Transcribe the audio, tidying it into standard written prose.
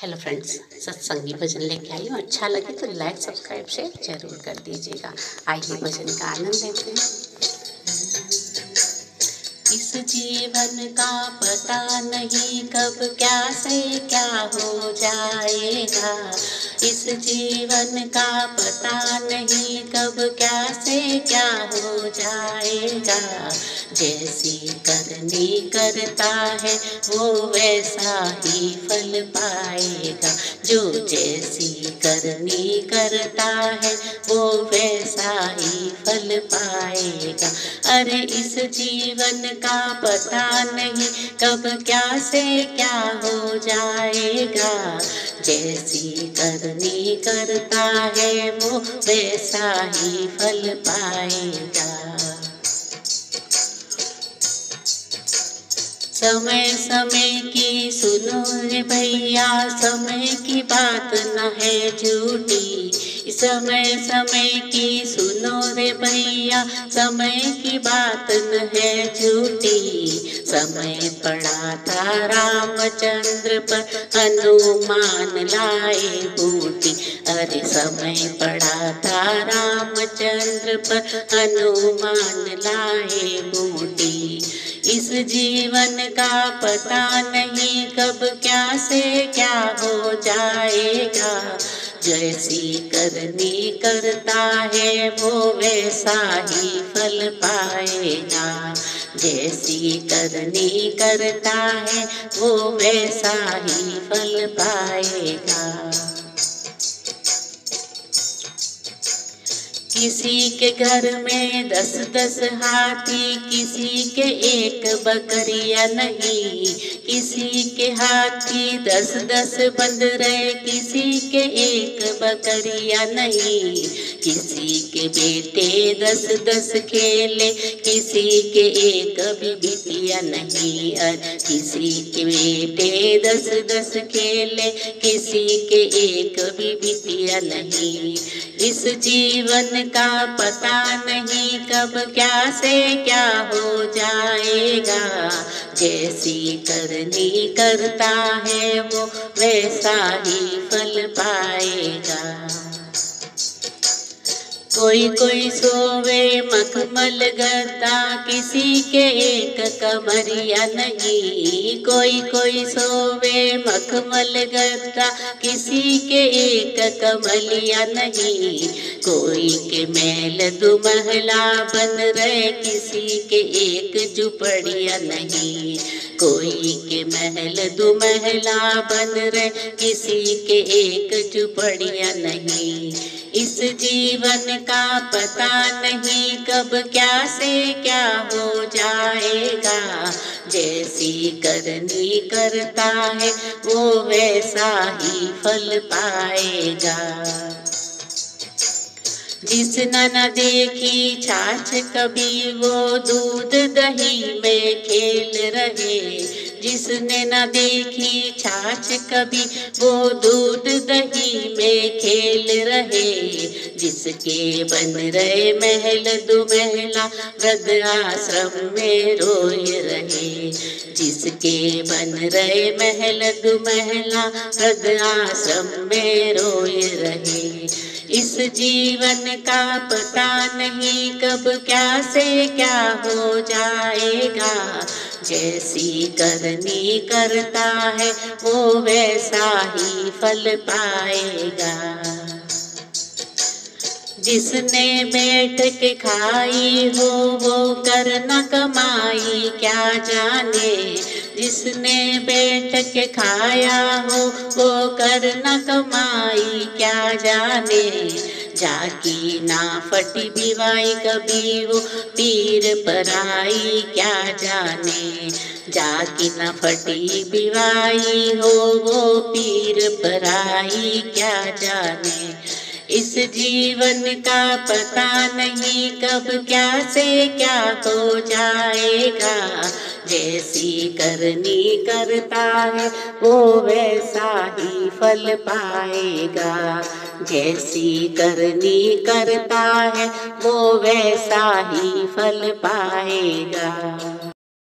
Hello friends, सत्संगी भजन लेके आई हूँ। अच्छा लगे तो लाइक सब्सक्राइब शेयर जरूर कर दीजिएगा। आइए भजन का आनंद लेते हैं। इस जीवन का पता नहीं कब क्या से क्या हो जाएगा। इस जीवन का पता नहीं कब क्या से क्या हो जाएगा। जैसी करनी करता है वो वैसा ही फल पाएगा। जो जैसी करनी करता है वो वैसा ही फल पाएगा। अरे इस जीवन का पता नहीं कब क्या से क्या हो जाएगा। जैसी करनी करता है वो वैसा ही फल पाएगा। समय समय की सुनो रे भैया, समय की बात न है झूठी। समय समय की सुनो रे भैया, समय की बात न है झूठी। समय पड़ा था रामचंद्र पर, हनुमान लाए बूटी। अरे समय पड़ा था रामचंद्र पर, हनुमान लाए बूटी। इस जीवन का पता नहीं कब क्या से क्या हो जाएगा। जैसी करनी करता है वो वैसा ही फल पाएगा। जैसी करनी करता है वो वैसा ही फल पाएगा। किसी के घर में 10-10 हाथी, किसी के एक बकरिया नहीं। किसी के हाथी 10-10 बंदरे, किसी के एक बकरिया नहीं। किसी के बेटे 10-10 खेले, किसी के एक भी बिटिया नहीं। किसी के बेटे 10-10 खेले, किसी के एक भी बिटिया नहीं। इस जीवन का पता नहीं कब क्या से क्या हो जाएगा। जैसी करनी करता है वो वैसा ही फल पाएगा। कोई कोई सोवे मखमल गद्दा, किसी के एक कमरिया नहीं। कोई कोई सोवे मखमल गद्दा, किसी के एक कमलिया नहीं। कोई के महल दुमहला बन रहे, किसी के एक झुपड़िया नहीं। कोई के महल दुमहला बन रहे, किसी के एक झुपड़िया नहीं। इस जीवन का पता नहीं कब क्या से क्या हो जाएगा। जैसी करनी करता है वो वैसा ही फल पाएगा। जिसने न देखी छाछ कभी वो दूध दही में खेल रहे। जिसने न देखी छाछ कभी वो दूध दही में खेल रहे। जिसके बन रहे महल दुमहला वृद्ध आश्रम में रोए रहे। जिसके बन रहे महल दुमहला वृद्ध आश्रम में रोए रहे। इस जीवन का पता नहीं कब क्या से क्या हो जाएगा। जैसी करनी करता है वो वैसा ही फल पाएगा। जिसने बैठ के खाई हो वो कर न कमाई क्या जाने। जिसने बैठ के खाया हो वो कर न कमाई क्या जाने। जाकी ना फटी बिवाई कभी वो पीर पर आई क्या जाने। जाकी ना फटी बिवाई हो वो पीर पर आई क्या जाने। इस जीवन का पता नहीं कब क्या से क्या हो जाएगा। जैसी करनी करता है वो वैसा ही फल पाएगा। जैसी करनी करता है वो वैसा ही फल पाएगा।